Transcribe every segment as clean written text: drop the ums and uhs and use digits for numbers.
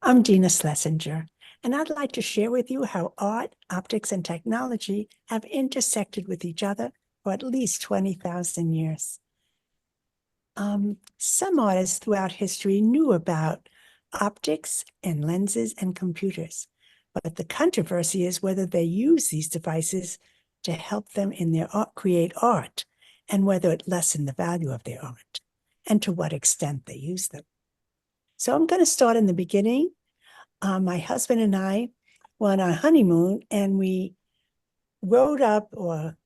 I'm Dina Schlesinger, and I'd like to share with you how art, optics, and technology have intersected with each other for at least 20,000 years. Some artists throughout history knew about optics and lenses and computers, but the controversy is whether they use these devices to help them in their art, create art, and whether it lessened the value of their art, and to what extent they use them. So I'm going to start in the beginning. My husband and I were on our honeymoon, and we rowed up or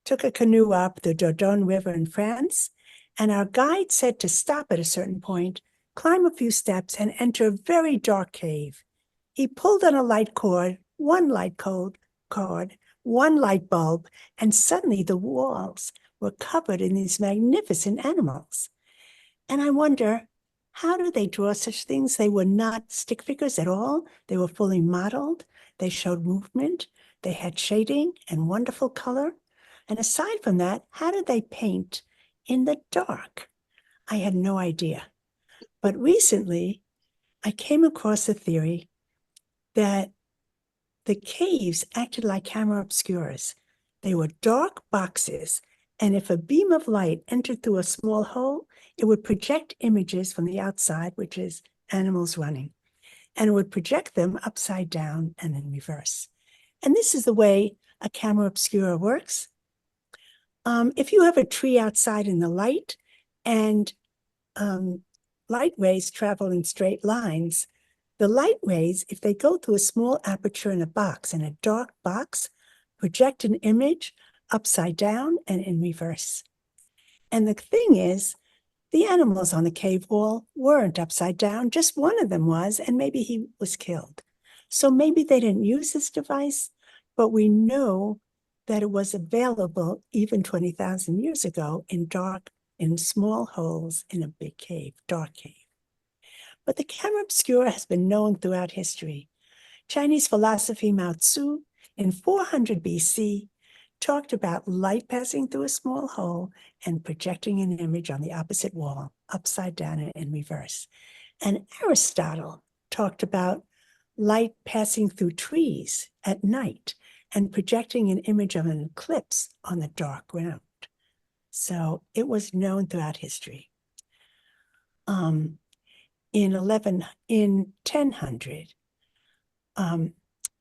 took a canoe up the Dordogne River in France. And our guide said to stop at a certain point, climb a few steps, and enter a very dark cave. He pulled on a light cord, one light cord, one light bulb, and suddenly the walls were covered in these magnificent animals. And I wonder, how do they draw such things? They were not stick figures at all. They were fully modeled. They showed movement. They had shading and wonderful color. And aside from that, how did they paint in the dark? I had no idea. But recently, I came across a theory that the caves acted like camera obscuras. They were dark boxes, and if a beam of light entered through a small hole, it would project images from the outside, which is animals running, and it would project them upside down and in reverse. And this is the way a camera obscura works. If you have a tree outside in the light and light rays travel in straight lines, the light rays, if they go through a small aperture in a dark box, project an image upside down and in reverse. And the thing is, the animals on the cave wall weren't upside down, just one of them was, and maybe he was killed. So maybe they didn't use this device, but we know that it was available even 20,000 years ago in small holes in a big cave, dark cave. But the camera obscura has been known throughout history. Chinese philosopher Mao Tzu in 400 BC talked about light passing through a small hole and projecting an image on the opposite wall, upside down and in reverse. And Aristotle talked about light passing through trees at night and projecting an image of an eclipse on the dark ground. So it was known throughout history. In 1000,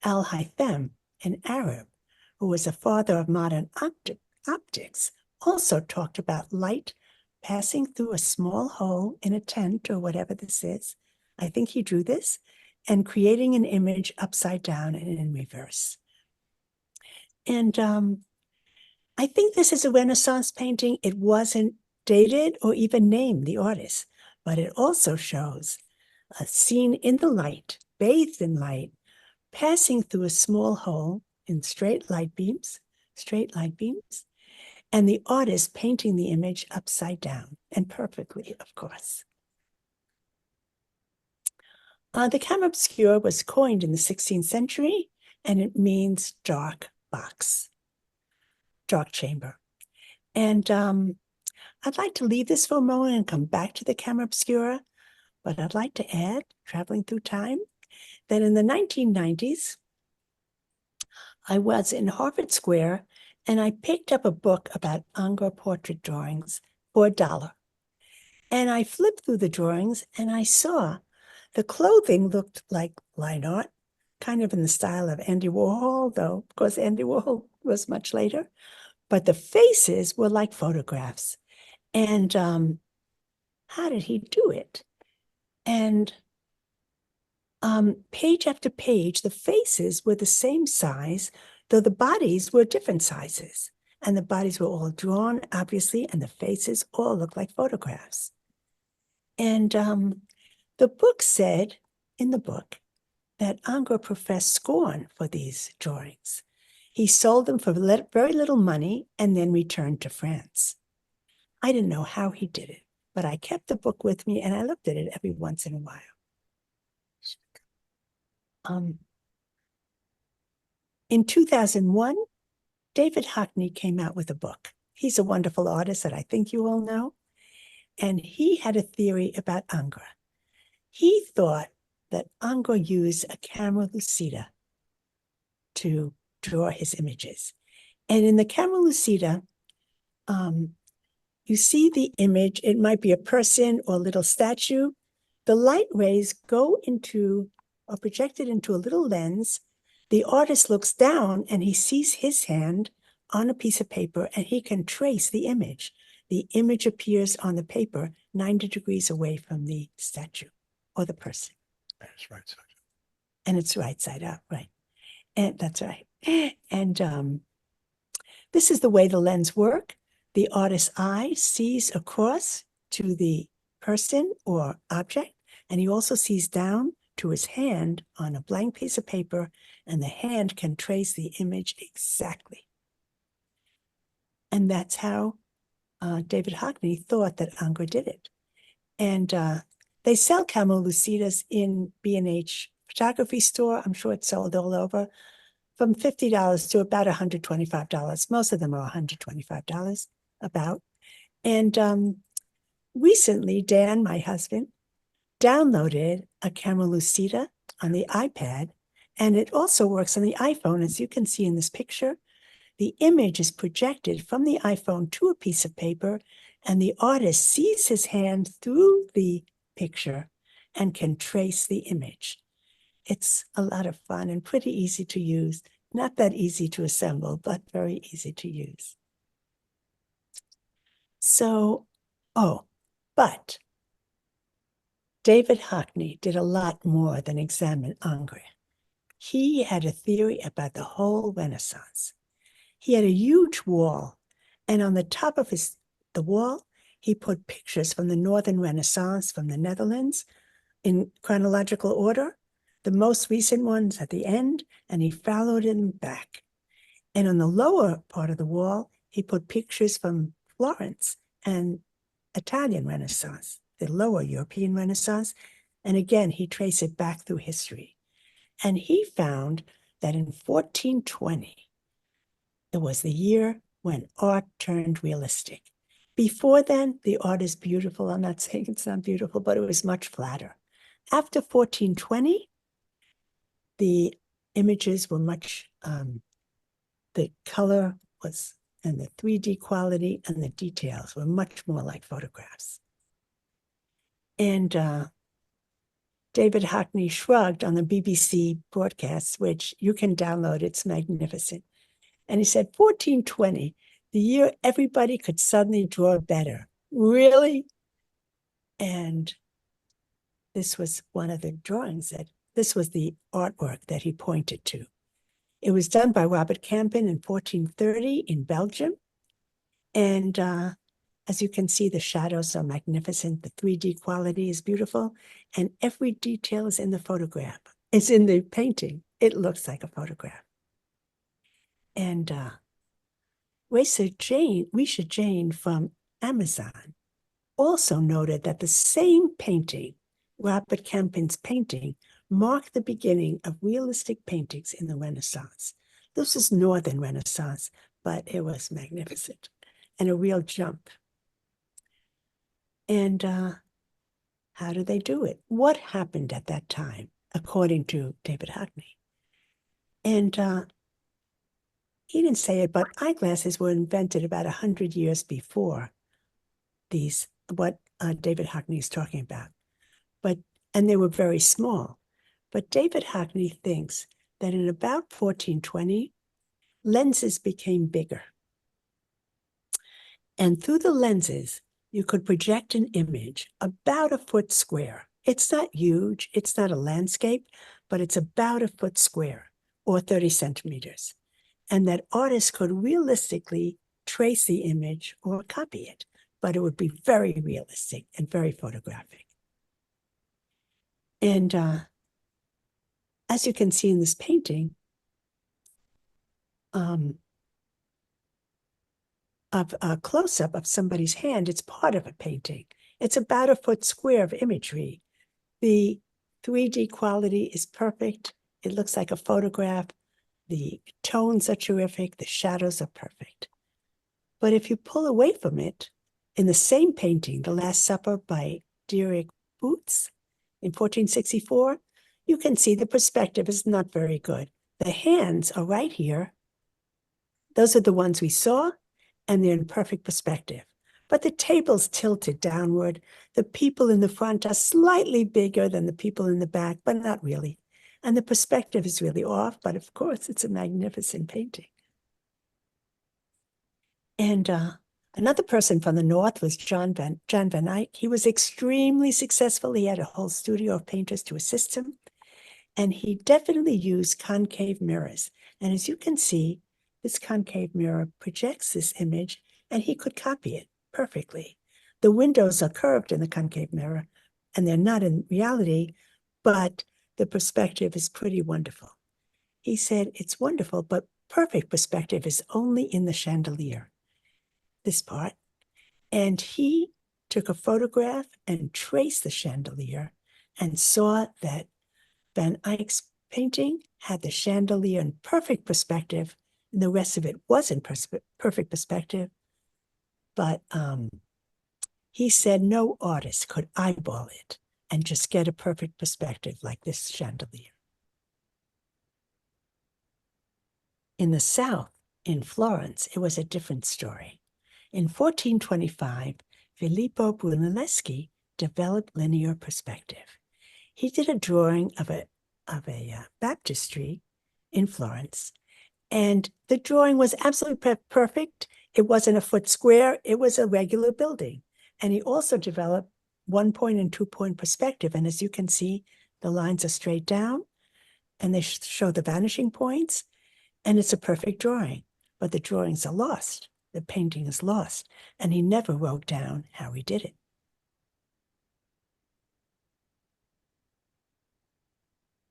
Al-Haytham, an Arab, who was a father of modern optics, also talked about light passing through a small hole in a tent or whatever this is. I think he drew this, and creating an image upside down and in reverse. And I think this is a Renaissance painting. It wasn't dated or even named the artist, but it also shows a scene in the light, bathed in light, passing through a small hole in straight light beams, and the artist painting the image upside down, and perfectly, of course. The camera obscura was coined in the 16th century, and it means dark box, dark chamber. And I'd like to leave this for a moment and come back to the camera obscura, but I'd like to add, traveling through time, that in the 1990s, I was in Harvard Square, and I picked up a book about Ingres portrait drawings for $1. And I flipped through the drawings, and I saw the clothing looked like line art, kind of in the style of Andy Warhol, though, of course, Andy Warhol was much later. But the faces were like photographs. And how did he do it? And page after page, the faces were the same size, though the bodies were different sizes. And the bodies were all drawn, obviously, and the faces all looked like photographs. And the book said, in the book, that Ingres professed scorn for these drawings. He sold them for very little money and then returned to France. I didn't know how he did it, but I kept the book with me and I looked at it every once in a while. In 2001, David Hockney came out with a book. He's a wonderful artist that I think you all know. And he had a theory about Ingres. He thought that Angkor used a camera lucida to draw his images. And in the camera lucida, you see the image. It might be a person or a little statue. The light rays go into or projected into a little lens. The artist looks down and he sees his hand on a piece of paper and he can trace the image. The image appears on the paper 90 degrees away from the statue or the person. It's right side. And it's right side up, right? And that's right. And this is the way the lens works. The artist's eye sees across to the person or object, and he also sees down to his hand on a blank piece of paper, and the hand can trace the image exactly. And that's how David Hockney thought that Angkor did it. And they sell camera lucidas in B&H photography store. I'm sure it's sold all over, from $50 to about $125. Most of them are $125 about. And recently, Dan, my husband, downloaded a camera lucida on the iPad, and it also works on the iPhone. As you can see in this picture, the image is projected from the iPhone to a piece of paper, and the artist sees his hand through the picture and can trace the image. It's a lot of fun and pretty easy to use. Not that easy to assemble, but very easy to use. So, but David Hockney did a lot more than examine Angkor. He had a theory about the whole Renaissance. He had a huge wall, and on the top of the wall, he put pictures from the Northern Renaissance from the Netherlands in chronological order, the most recent ones at the end, and he followed them back. And on the lower part of the wall, he put pictures from Florence and Italian Renaissance, the lower European Renaissance. And again, he traced it back through history. And he found that in 1420, it was the year when art turned realistic. Before then, the art is beautiful. I'm not saying it's not beautiful, but it was much flatter. After 1420, the images were much, the color was, and the 3D quality and the details were much more like photographs. And David Hockney shrugged on the BBC broadcast, which you can download. It's magnificent. And he said, 1420, the year everybody could suddenly draw better. Really? And this was one of the drawings that, this was the artwork that he pointed to. It was done by Robert Campin in 1430 in Belgium. And as you can see, the shadows are magnificent. The 3D quality is beautiful. And every detail is in the photograph. It's in the painting. It looks like a photograph. And Racer Jane from Amazon also noted that the same painting, Robert Campin's painting, marked the beginning of realistic paintings in the Renaissance. This is Northern Renaissance, but it was magnificent and a real jump. And how did they do it? What happened at that time, according to David Hockney? And he didn't say it, but eyeglasses were invented about 100 years before these, what David Hockney is talking about. And they were very small. But David Hockney thinks that in about 1420, lenses became bigger. And through the lenses, you could project an image about a foot square. It's not huge, it's not a landscape, but it's about a foot square or 30 centimeters. And that artists could realistically trace the image or copy it, but it would be very realistic and very photographic. And as you can see in this painting, of a close-up of somebody's hand, it's part of a painting. It's about a foot square of imagery. The 3D quality is perfect. It looks like a photograph. The tones are terrific. The shadows are perfect. But if you pull away from it, in the same painting, The Last Supper by Dietrich Boots in 1464, you can see the perspective is not very good. The hands are right here. Those are the ones we saw, and they're in perfect perspective. But the table's tilted downward. The people in the front are slightly bigger than the people in the back, but not really. And the perspective is really off, but of course, it's a magnificent painting. And another person from the North was John Van Eyck. He was extremely successful. He had a whole studio of painters to assist him. And he definitely used concave mirrors. And as you can see, this concave mirror projects this image, and he could copy it perfectly. The windows are curved in the concave mirror, and they're not in reality, but the perspective is pretty wonderful. He said, it's wonderful, but perfect perspective is only in the chandelier, this part. And he took a photograph and traced the chandelier and saw that Van Eyck's painting had the chandelier in perfect perspective, and the rest of it wasn't perfect perspective. But he said no artist could eyeball it and just get a perfect perspective like this chandelier. In the South, in Florence, it was a different story. In 1425, Filippo Brunelleschi developed linear perspective. He did a drawing of a baptistry in Florence, and the drawing was absolutely perfect. It wasn't a foot square, it was a regular building. And he also developed 1-point and 2-point perspective. And as you can see, the lines are straight down, and they show the vanishing points, and it's a perfect drawing. But the drawings are lost. The painting is lost, and he never wrote down how he did it.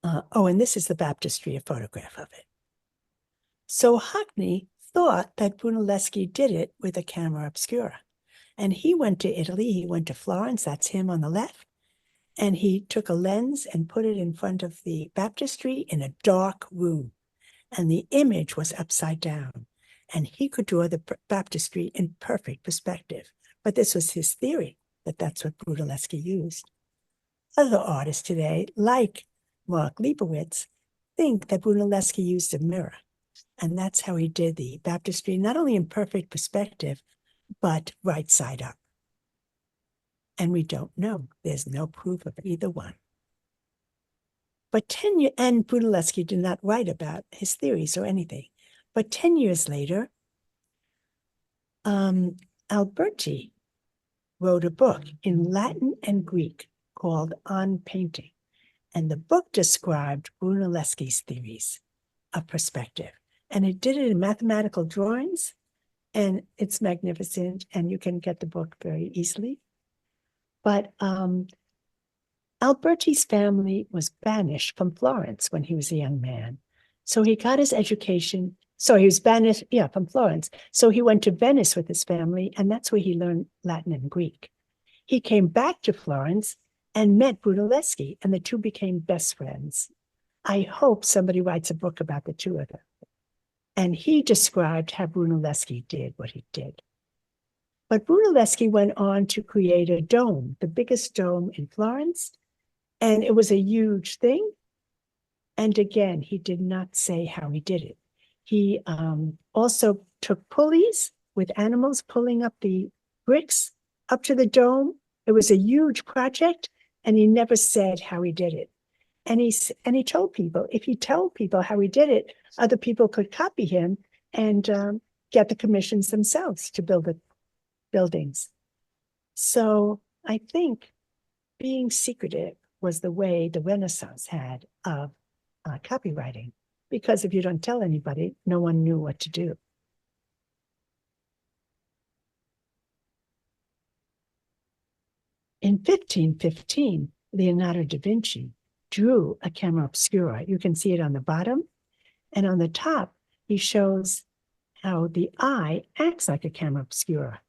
And this is the baptistry, a photograph of it. So Hockney thought that Brunelleschi did it with a camera obscura. And he went to Italy, he went to Florence, that's him on the left, and he took a lens and put it in front of the baptistry in a dark room. And the image was upside down. And he could draw the baptistry in perfect perspective. But this was his theory, that that's what Brunelleschi used. Other artists today, like Mark Leibowitz, think that Brunelleschi used a mirror. And that's how he did the baptistry, not only in perfect perspective, but right side up. And we don't know. There's no proof of either one. But 10 years, and Brunelleschi did not write about his theories or anything. But 10 years later, Alberti wrote a book in Latin and Greek called On Painting. And the book described Brunelleschi's theories of perspective. And it did it in mathematical drawings, and it's magnificent, and you can get the book very easily. But Alberti's family was banished from Florence when he was a young man. So he got his education. So he was banished, from Florence. So he went to Venice with his family, and that's where he learned Latin and Greek. He came back to Florence and met Brunelleschi, and the two became best friends. I hope somebody writes a book about the two of them. And he described how Brunelleschi did what he did. But Brunelleschi went on to create a dome, the biggest dome in Florence, and it was a huge thing. And again, he did not say how he did it. He also took pulleys with animals pulling up the bricks up to the dome. It was a huge project, and he never said how he did it. And he told people, if he told people how he did it, other people could copy him and get the commissions themselves to build the buildings. So I think being secretive was the way the Renaissance had of copywriting, because if you don't tell anybody, no one knew what to do. In 1515, Leonardo da Vinci drew a camera obscura. You can see it on the bottom. And on the top, he shows how the eye acts like a camera obscura.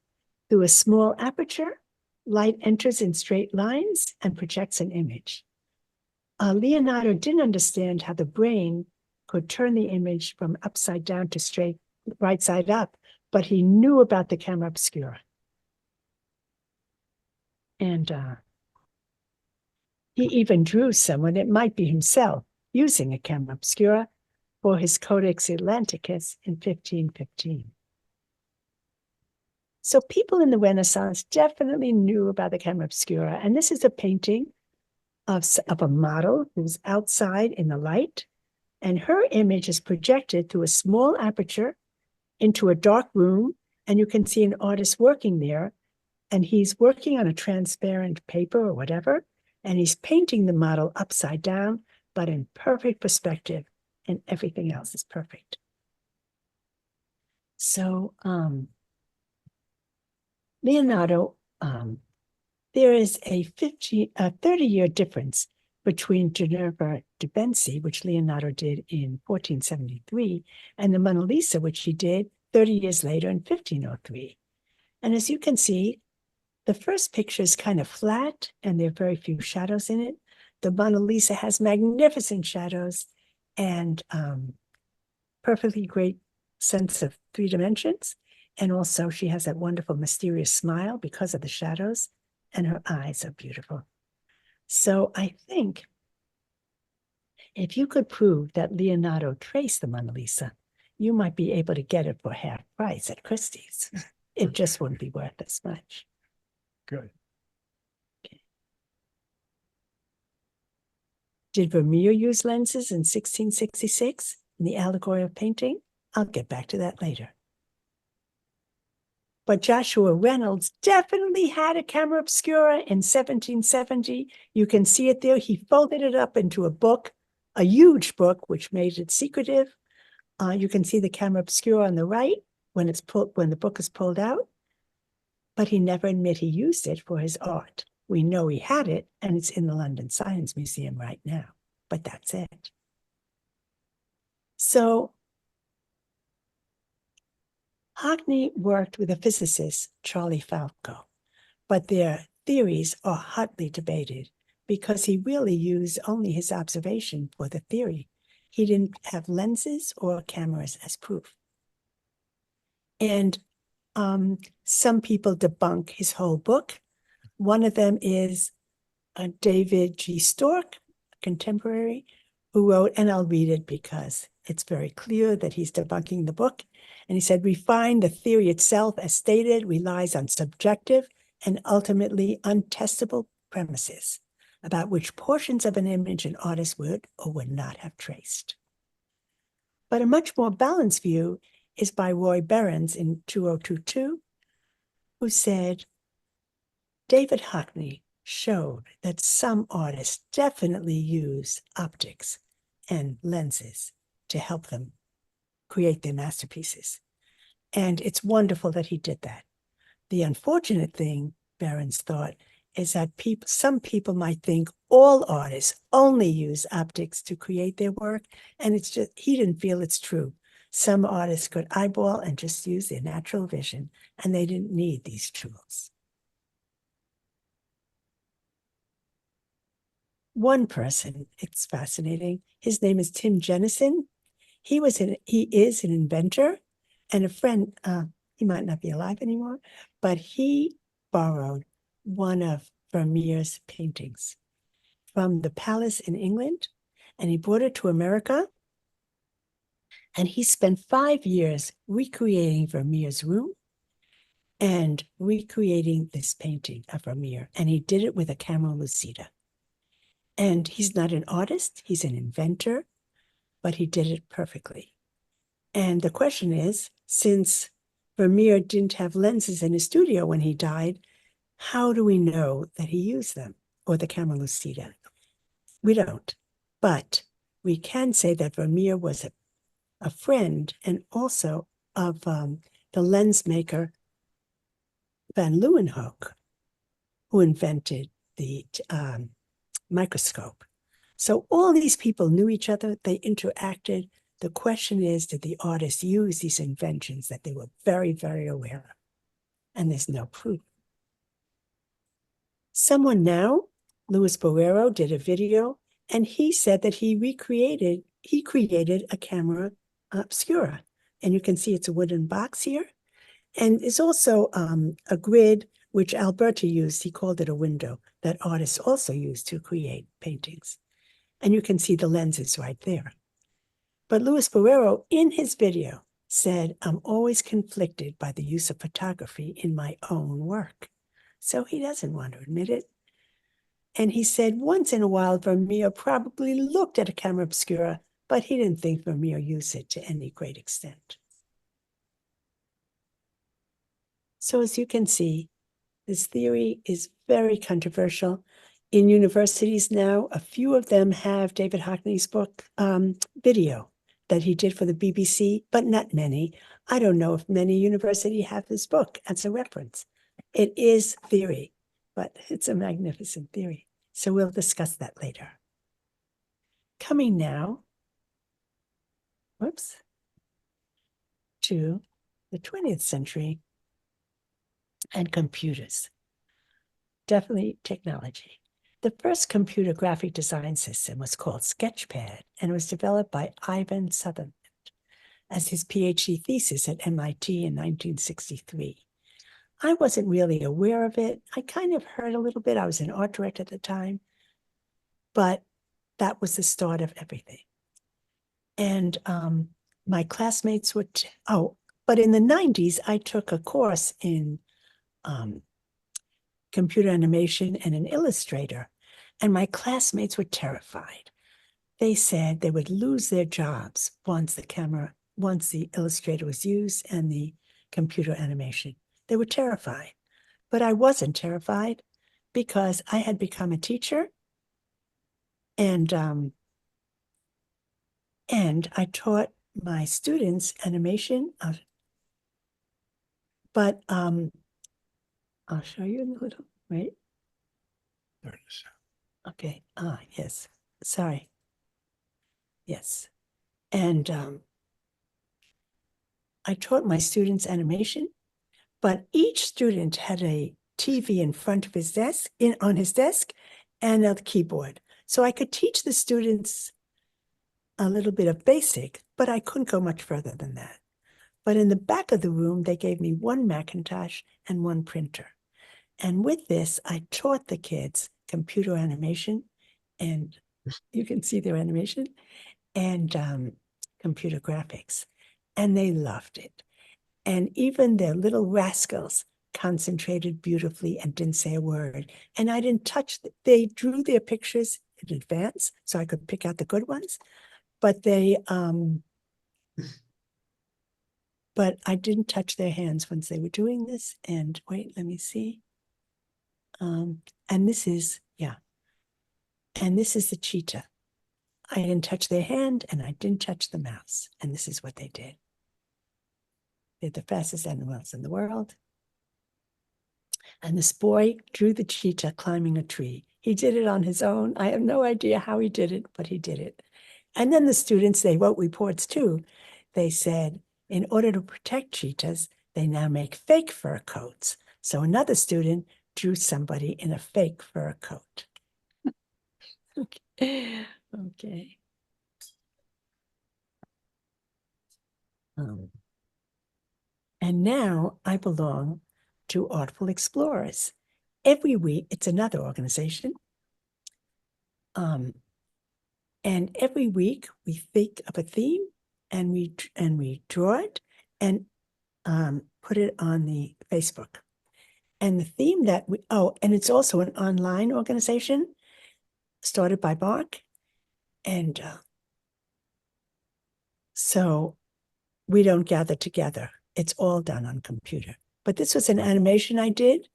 Through a small aperture, light enters in straight lines and projects an image. Leonardo didn't understand how the brain could turn the image from upside down to straight, right side up, but he knew about the camera obscura. And He even drew someone, it might be himself, using a camera obscura for his Codex Atlanticus in 1515. So people in the Renaissance definitely knew about the camera obscura. And this is a painting of a model who's outside in the light. And her image is projected through a small aperture into a dark room. And you can see an artist working there. And he's working on a transparent paper or whatever. And he's painting the model upside down, but in perfect perspective. And everything else is perfect. So, Leonardo, there is a 30-year difference between Ginevra de' Benci, which Leonardo did in 1473, and the Mona Lisa, which he did 30 years later in 1503. And as you can see, the first picture is kind of flat, and there are very few shadows in it. The Mona Lisa has magnificent shadows and perfectly great sense of 3 dimensions. And also she has that wonderful mysterious smile because of the shadows, and her eyes are beautiful. So I think if you could prove that Leonardo traced the Mona Lisa, you might be able to get it for half price at Christie's. It just wouldn't be worth as much. Good. Okay. Did Vermeer use lenses in 1666 in the allegory of painting? I'll get back to that later. But Joshua Reynolds definitely had a camera obscura in 1770. You can see it there. He folded it up into a book, a huge book, which made it secretive. You can see the camera obscura on the right when the book is pulled out. But he never admitted he used it for his art. We know he had it, and it's in the London Science Museum right now. But that's it. So Hockney worked with a physicist, Charlie Falco, but their theories are hotly debated because he really used only his observation for the theory. He didn't have lenses or cameras as proof. And some people debunk his whole book. One of them is David G. Stork, a contemporary, who wrote, and I'll read it because it's very clear that he's debunking the book. And he said, "We find the theory itself, as stated, relies on subjective and ultimately untestable premises about which portions of an image an artist would or would not have traced." But a much more balanced view is by Roy Behrens in 2022, who said, David Hockney showed that some artists definitely use optics and lenses to help them create their masterpieces. And it's wonderful that he did that. The unfortunate thing, Behrens thought, is that some people might think all artists only use optics to create their work. And it's just, he didn't feel it's true. Some artists could eyeball and just use their natural vision, and they didn't need these tools. One person, it's fascinating. His name is Tim Jennison. He is an inventor and a friend. He might not be alive anymore, but he borrowed one of Vermeer's paintings from the palace in England, and he brought it to America. And he spent 5 years recreating Vermeer's room and recreating this painting of Vermeer. And he did it with a camera lucida. And he's not an artist, he's an inventor, but he did it perfectly. And the question is, since Vermeer didn't have lenses in his studio when he died, how do we know that he used them, or the camera lucida? We don't. But we can say that Vermeer was a friend and also of the lens maker Van Leeuwenhoek, who invented the microscope. So all these people knew each other, they interacted. The question is, did the artists use these inventions that they were very, very aware of? And there's no proof. Someone now, Luis Barrero, did a video, and he said that he created a camera obscura. And you can see it's a wooden box here. And it's also a grid which Alberti used. He called it a window that artists also use to create paintings. And you can see the lenses right there. But Luis Barrero, in his video, said, I'm always conflicted by the use of photography in my own work. So he doesn't want to admit it. And he said once in a while, Vermeer probably looked at a camera obscura, but he didn't think Vermeer used it to any great extent. So as you can see, this theory is very controversial. In universities now, a few of them have David Hockney's book video that he did for the BBC, but not many. I don't know if many universities have this book as a reference. It is theory, but it's a magnificent theory. So we'll discuss that later. Coming now, to the 20th century and computers. Definitely technology. The first computer graphic design system was called Sketchpad and was developed by Ivan Sutherland as his PhD thesis at MIT in 1963. I wasn't really aware of it. I kind of heard a little bit. I was an art director at the time, but that was the start of everything. And my classmates would, but in the 90s, I took a course in computer animation and an illustrator, and my classmates were terrified. They said they would lose their jobs once the illustrator was used and the computer animation. They were terrified, but I wasn't terrified because I had become a teacher, and I taught my students animation. But I'll show you in a little, right? There it is. Okay. Yes. Sorry. Yes. And I taught my students animation, but each student had a TV in front of his desk, on his desk, and a keyboard. So I could teach the students a little bit of basic, but I couldn't go much further than that. But in the back of the room, they gave me one Macintosh and one printer. And with this, I taught the kids computer animation, and you can see their animation, and computer graphics. And they loved it. And even their little rascals concentrated beautifully and didn't say a word. And I didn't touch, they drew their pictures in advance so I could pick out the good ones. But but I didn't touch their hands once they were doing this. And wait, let me see. And this is, and this is the cheetah. I didn't touch their hand and I didn't touch the mouse. And this is what they did. They're the fastest animals in the world. And this boy drew the cheetah climbing a tree. He did it on his own. I have no idea how he did it, but he did it. And then the students, they wrote reports too. They said, in order to protect cheetahs, they now make fake fur coats. So another student drew somebody in a fake fur coat. Okay. And now I belong to Artful Explorers. Every week, it's another organization. And every week we think of a theme and we draw it and put it on the Facebook. And the theme that and it's also an online organization started by Mark. And so we don't gather together. It's all done on computer. But this was an animation I did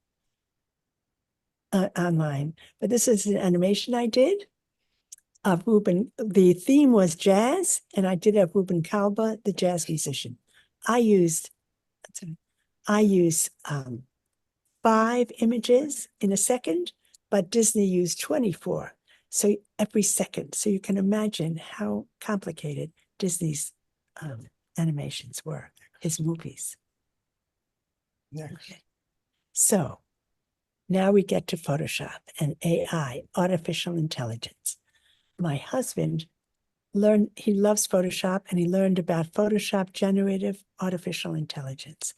online. But this is an animation I did of Ruben. The theme was jazz, and I did have Ruben Kalba, the jazz musician. I used 5 images in a second, but Disney used 24. So every second. So you can imagine how complicated Disney's animations were, his movies. Next. Okay. So now we get to Photoshop and AI, artificial intelligence. My husband he loves Photoshop, and he learned about Photoshop generative artificial intelligence.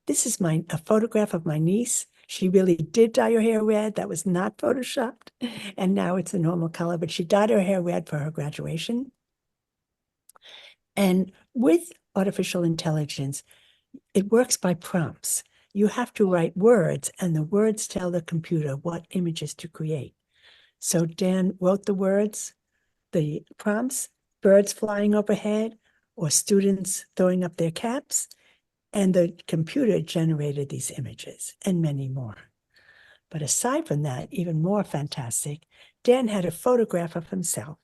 This is a photograph of my niece. She really did dye her hair red. That was not photoshopped. And now it's a normal color, but she dyed her hair red for her graduation. And with artificial intelligence, it works by prompts. You have to write words, and the words tell the computer what images to create. So Dan wrote the words, the prompts, birds flying overhead, or students throwing up their caps, and the computer generated these images and many more. But aside from that, even more fantastic, Dan had a photograph of himself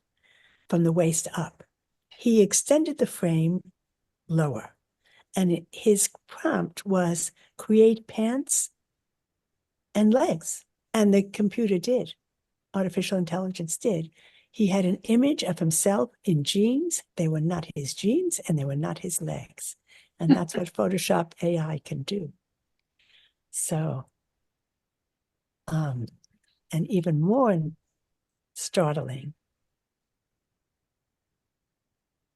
from the waist up. He extended the frame lower, and his prompt was create pants and legs. And the computer did, artificial intelligence did. He had an image of himself in jeans. They were not his jeans and they were not his legs. And that's what Photoshop AI can do. So, and even more startling,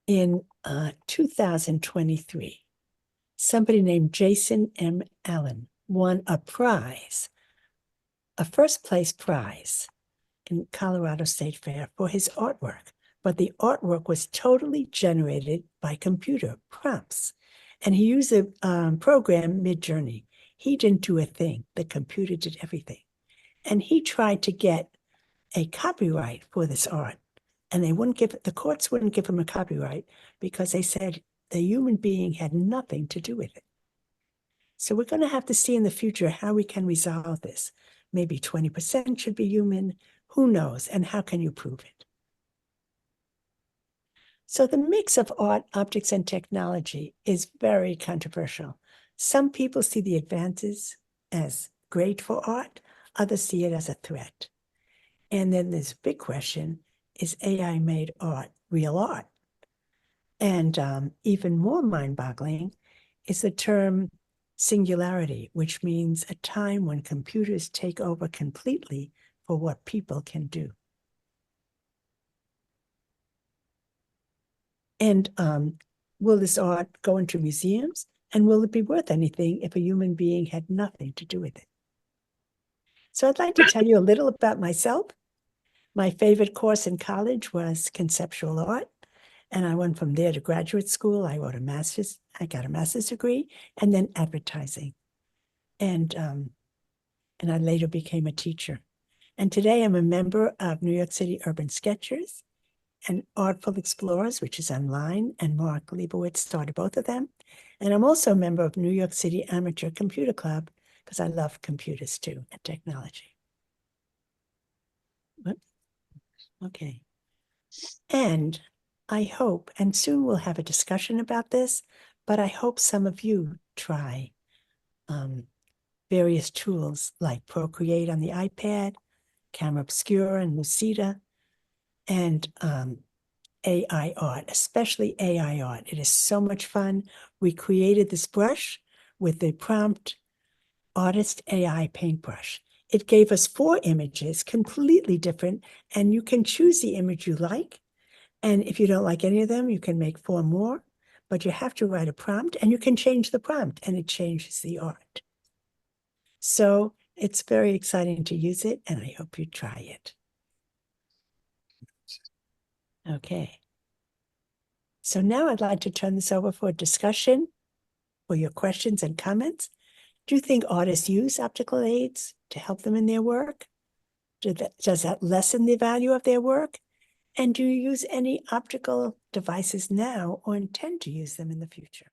in 2023, somebody named Jason M. Allen won a prize, a first place prize in Colorado State Fair for his artwork. But the artwork was totally generated by computer prompts. And he used the program Midjourney. He didn't do a thing. The computer did everything. And he tried to get a copyright for this art. And they wouldn't give it, the courts wouldn't give him a copyright because they said the human being had nothing to do with it. So we're going to have to see in the future how we can resolve this. Maybe 20% should be human. Who knows? And how can you prove it? So the mix of art, optics, and technology is very controversial. Some people see the advances as great for art. Others see it as a threat. And then this big question, is AI made art real art? And even more mind-boggling is the term singularity, which means a time when computers take over completely for what people can do. And will this art go into museums? And will it be worth anything if a human being had nothing to do with it? So I'd like to tell you a little about myself. My favorite course in college was conceptual art. And I went from there to graduate school. I got a master's degree, and then advertising. And I later became a teacher. And today I'm a member of New York City Urban Sketchers and Artful Explorers, which is online, and Mark Leibowitz started both of them. And I'm also a member of New York City Amateur Computer Club because I love computers too and technology. Okay. And I hope, and soon we'll have a discussion about this, but I hope some of you try various tools like Procreate on the iPad, Camera Obscura and Lucida, and AI art, especially AI art. It is so much fun. We created this brush with the prompt Artist AI paintbrush. It gave us 4 images, completely different, and you can choose the image you like. And if you don't like any of them, you can make 4 more, but you have to write a prompt and you can change the prompt and it changes the art. So it's very exciting to use it and I hope you try it. Okay. So now I'd like to turn this over for a discussion for your questions and comments. Do you think artists use optical aids to help them in their work? Does that lessen the value of their work? And do you use any optical devices now or intend to use them in the future?